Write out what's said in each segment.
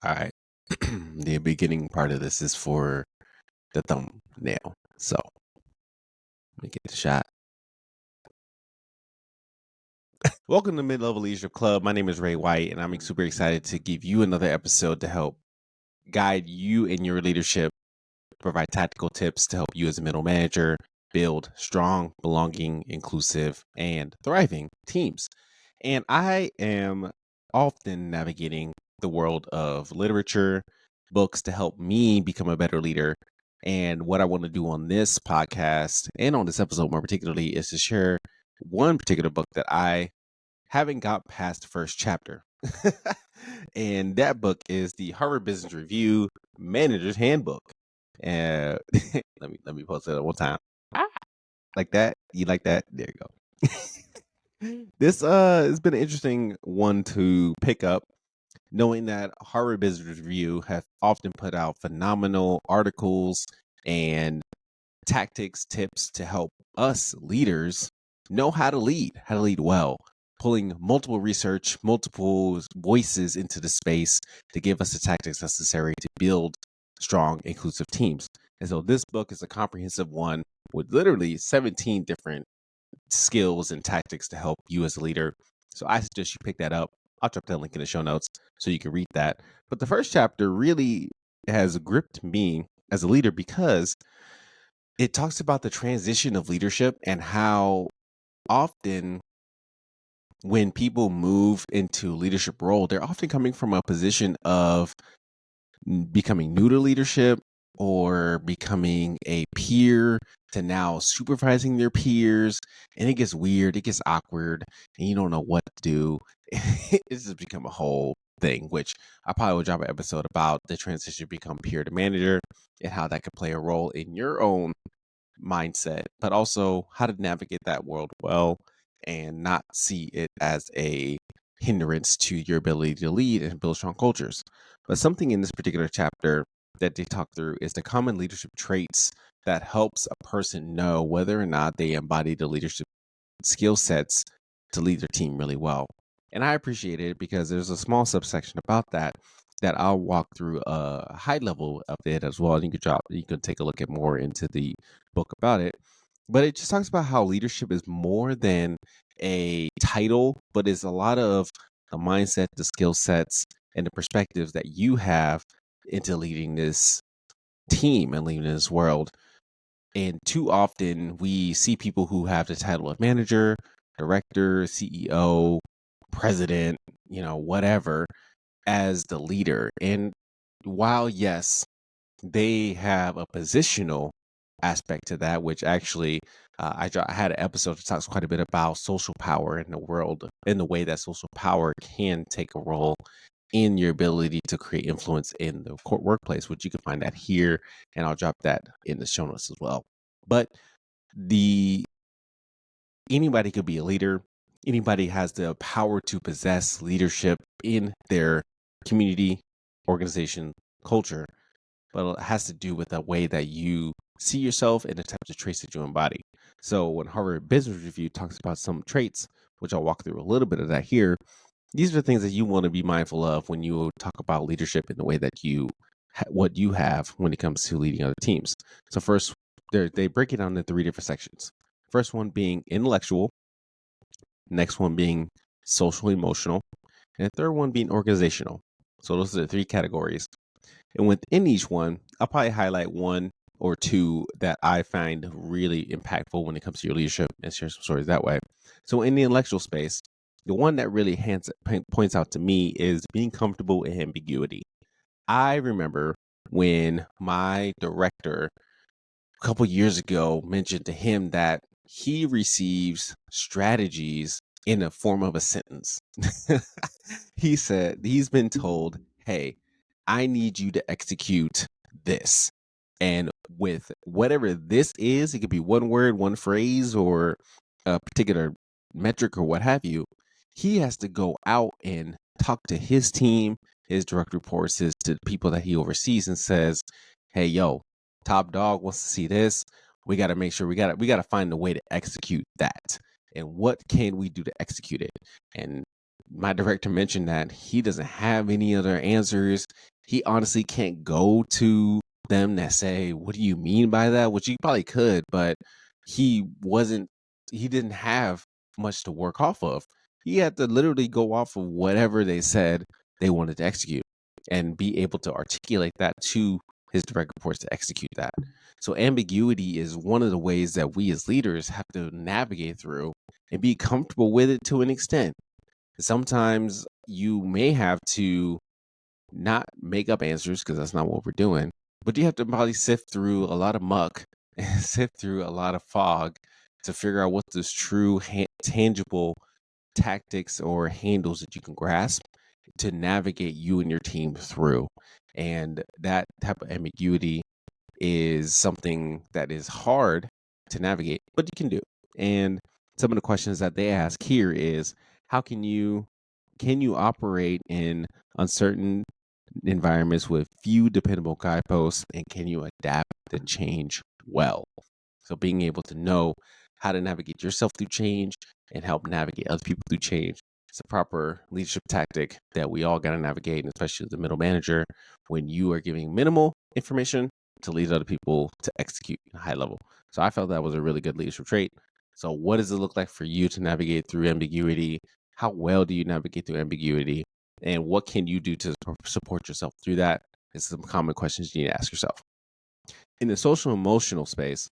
All right. The beginning part of this is for the thumbnail. So let me get the shot. Welcome to Mid-Level Leadership Club. My name is Ray White, and I'm super excited to give you another episode to help guide you in your leadership, provide tactical tips to help you as a middle manager build strong, belonging, inclusive, and thriving teams. And I am often navigating the world of literature, books to help me become a better leader. And what I want to do on this podcast and on this episode more particularly is to share one particular book that I haven't got past the first chapter. And that book is the Harvard Business Review Manager's Handbook. And let me post it one time. Like that? You like that? There you go. This has been an interesting one to pick up, knowing that Harvard Business Review have often put out phenomenal articles and tactics, tips to help us leaders know how to lead well, pulling multiple research, multiple voices into the space to give us the tactics necessary to build strong, inclusive teams. And so this book is a comprehensive one with literally 17 different skills and tactics to help you as a leader. So I suggest you pick that up. I'll drop that link in the show notes so you can read that. But the first chapter really has gripped me as a leader because it talks about the transition of leadership and how often when people move into leadership role, they're often coming from a position of becoming new to leadership or becoming a peer to now supervising their peers. And it gets weird, it gets awkward, and you don't know what to do. It's just become a whole thing, which I probably will drop an episode about the transition to become peer to manager and how that could play a role in your own mindset, but also how to navigate that world well and not see it as a hindrance to your ability to lead and build strong cultures. But something in this particular chapter that they talk through is the common leadership traits that helps a person know whether or not they embody the leadership skill sets to lead their team really well. And I appreciate it because there's a small subsection about that I'll walk through a high level of it as well. And you can take a look at more into the book about it. But it just talks about how leadership is more than a title, but is a lot of the mindset, the skill sets, and the perspectives that you have into leading this team and leading this world. And too often we see people who have the title of manager, director, CEO, president, whatever, as the leader. And while, yes, they have a positional aspect to that, which actually I had an episode that talks quite a bit about social power in the world, in the way that social power can take a role in your ability to create influence in the workplace, which you can find that here, and I'll drop that in the show notes as well. But anybody could be a leader. Anybody has the power to possess leadership in their community, organization, culture, but it has to do with the way that you see yourself and the types of traits that you embody. So when Harvard Business Review talks about some traits, which I'll walk through a little bit of that here, these are the things that you want to be mindful of when you talk about leadership in the way that what you have when it comes to leading other teams. So first, they break it down into 3 different sections. First one being intellectual, next one being social emotional, and the third one being organizational. So those are the 3 categories. And within each one, I'll probably highlight 1 or 2 that I find really impactful when it comes to your leadership and share some stories that way. So in the intellectual space, the one that really points out to me is being comfortable in ambiguity. I remember when my director a couple years ago mentioned to him that he receives strategies in the form of a sentence. He said he's been told, hey, I need you to execute this. And with whatever this is, it could be one word, one phrase, or a particular metric or what have you. He has to go out and talk to his team, his direct reports, to the people that he oversees and says, hey, yo, top dog wants to see this. We got to make sure we got to find a way to execute that. And what can we do to execute it? And my director mentioned that he doesn't have any other answers. he honestly can't go to them that say, "What do you mean by that?" Which he probably could, but he didn't have much to work off of. He had to literally go off of whatever they said they wanted to execute and be able to articulate that to his direct reports to execute that. So ambiguity is one of the ways that we as leaders have to navigate through and be comfortable with it to an extent. Sometimes you may have to not make up answers because that's not what we're doing, but you have to probably sift through a lot of muck and sift through a lot of fog to figure out what's this true tangible tactics or handles that you can grasp to navigate you and your team through. And that type of ambiguity is something that is hard to navigate, but you can do. And some of the questions that they ask here is, how can you operate in uncertain environments with few dependable guideposts, and can you adapt to change well? So being able to know how to navigate yourself through change and help navigate other people through change. It's a proper leadership tactic that we all got to navigate, and especially the middle manager, when you are giving minimal information to lead other people to execute at a high level. So I felt that was a really good leadership trait. So what does it look like for you to navigate through ambiguity? How well do you navigate through ambiguity? And what can you do to support yourself through that? It's some common questions you need to ask yourself. In the social emotional space,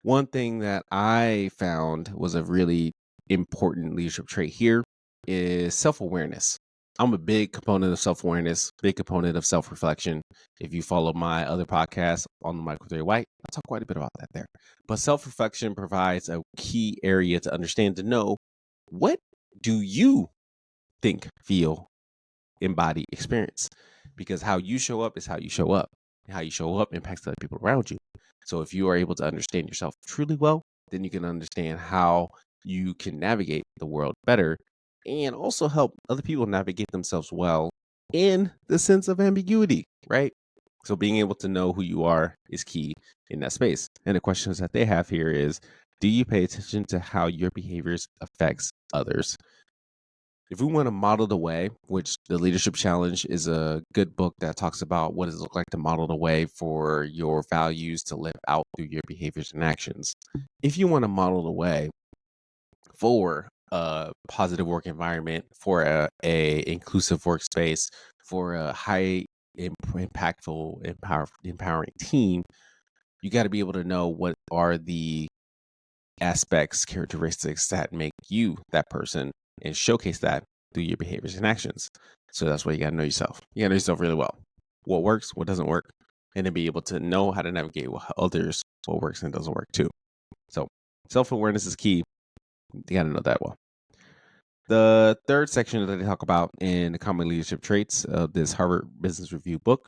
one thing that I found was a really important leadership trait here is self-awareness. I'm a big component of self-awareness, big component of self-reflection. If you follow my other podcast on the Michael Ray White, I talk quite a bit about that there. But self-reflection provides a key area to understand, to know, what do you think, feel, embody, experience? Because how you show up is how you show up. And how you show up impacts other people around you. So if you are able to understand yourself truly well, then you can understand how you can navigate the world better and also help other people navigate themselves well in the sense of ambiguity, right? So being able to know who you are is key in that space. And the questions that they have here is, do you pay attention to how your behaviors affects others? If we want to model the way, which the Leadership Challenge is a good book that talks about what does it look like to model the way for your values to live out through your behaviors and actions. If you want to model the way for a positive work environment, for a inclusive workspace, for a high impactful, empowering team, you got to be able to know what are the aspects, characteristics that make you that person, and showcase that through your behaviors and actions. So that's why you got to know yourself. You got to know yourself really well. What works, what doesn't work, and then be able to know how to navigate with others, what works and doesn't work too. So self-awareness is key. You got to know that well. The third section that they talk about in the common leadership traits of this Harvard Business Review book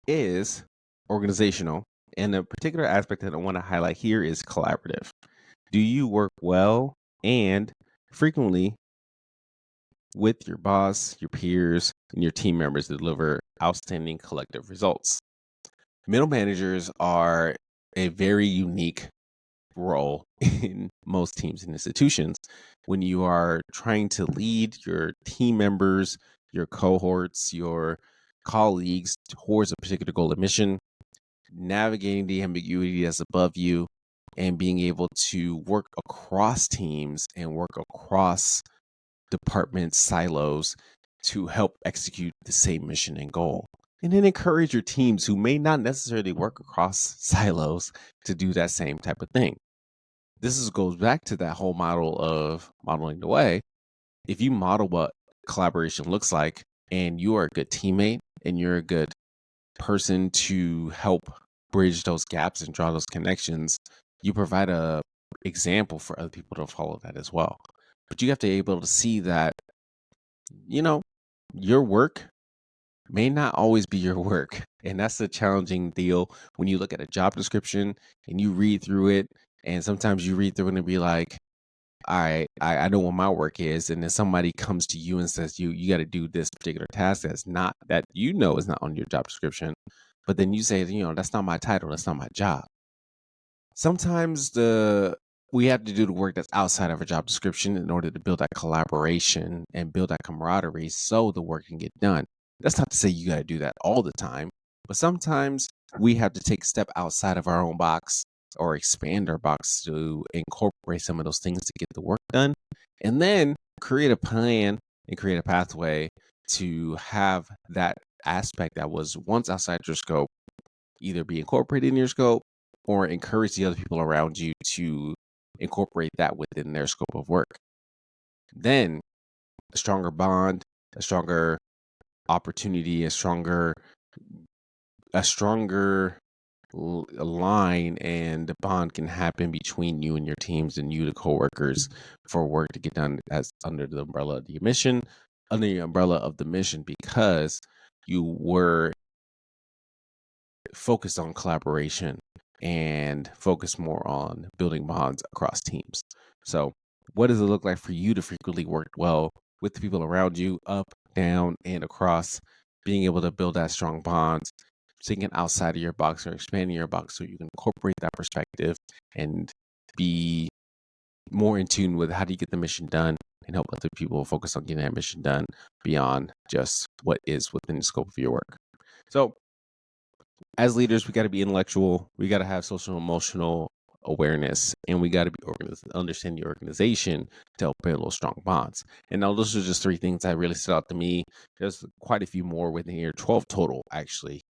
is organizational. And the particular aspect that I want to highlight here is collaborative. Do you work well and frequently with your boss, your peers, and your team members to deliver outstanding collective results? Middle managers are a very unique role in most teams and institutions. When you are trying to lead your team members, your cohorts, your colleagues towards a particular goal or mission, navigating the ambiguity that's above you, and being able to work across teams and work across department silos to help execute the same mission and goal. And then encourage your teams who may not necessarily work across silos to do that same type of thing. Goes back to that whole model of modeling the way. If you model what collaboration looks like, and you are a good teammate and you're a good person to help bridge those gaps and draw those connections, you provide a example for other people to follow that as well. But you have to be able to see that, your work may not always be your work. And that's the challenging deal when you look at a job description and you read through it. And sometimes you read through it and be like, all right, I know what my work is. And then somebody comes to you and says, you got to do this particular task that's not, that is not on your job description. But then you say, that's not my title. That's not my job. Sometimes we have to do the work that's outside of our job description in order to build that collaboration and build that camaraderie so the work can get done. That's not to say you got to do that all the time, but sometimes we have to take a step outside of our own box or expand our box to incorporate some of those things to get the work done, and then create a plan and create a pathway to have that aspect that was once outside your scope either be incorporated in your scope or encourage the other people around you to incorporate that within their scope of work. Then a stronger bond, a stronger opportunity, a stronger line and bond can happen between you and your teams and you, the coworkers, for work to get done as under the umbrella of the mission, under the umbrella of the mission, because you were focused on collaboration and focus more on building bonds across teams. So, what does it look like for you to frequently work well with the people around you, up, down, and across, being able to build that strong bonds, thinking outside of your box or expanding your box so you can incorporate that perspective and be more in tune with how do you get the mission done and help other people focus on getting that mission done beyond just what is within the scope of your work. So, as leaders, we got to be intellectual. We got to have social emotional awareness, and we got to be understand the organization to help build those strong bonds. And now those are just three things that really stood out to me. There's quite a few more within here, 12 total actually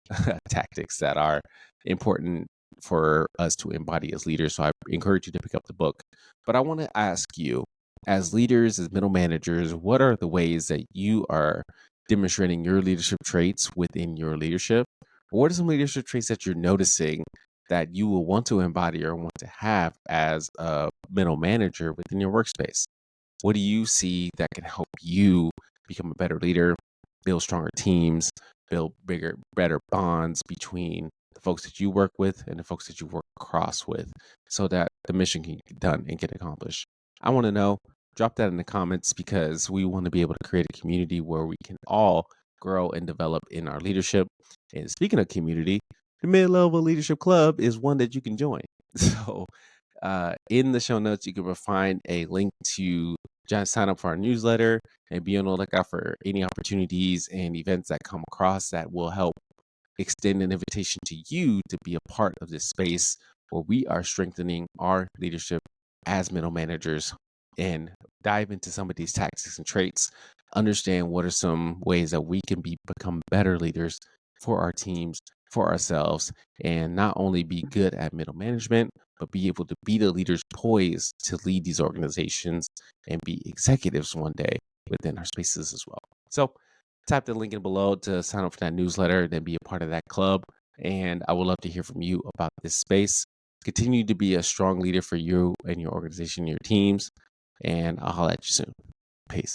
tactics that are important for us to embody as leaders. So I encourage you to pick up the book. But I want to ask you, as leaders, as middle managers, what are the ways that you are demonstrating your leadership traits within your leadership? What are some leadership traits that you're noticing that you will want to embody or want to have as a middle manager within your workspace? What do you see that can help you become a better leader, build stronger teams, build better bonds between the folks that you work with and the folks that you work across with so that the mission can get done and get accomplished? I want to know. Drop that in the comments because we want to be able to create a community where we can all grow and develop in our leadership. And speaking of community, the Mid-Level Leadership Club is one that you can join. So in the show notes, you can find a link to just sign up for our newsletter and be on the lookout for any opportunities and events that come across that will help extend an invitation to you to be a part of this space where we are strengthening our leadership as middle managers and dive into some of these tactics and traits, understand what are some ways that we can become better leaders for our teams, for ourselves, and not only be good at middle management, but be able to be the leaders poised to lead these organizations and be executives one day within our spaces as well. So tap the link in below to sign up for that newsletter, then be a part of that club. And I would love to hear from you about this space. Continue to be a strong leader for you and your organization, your teams. And I'll holler at you soon. Peace.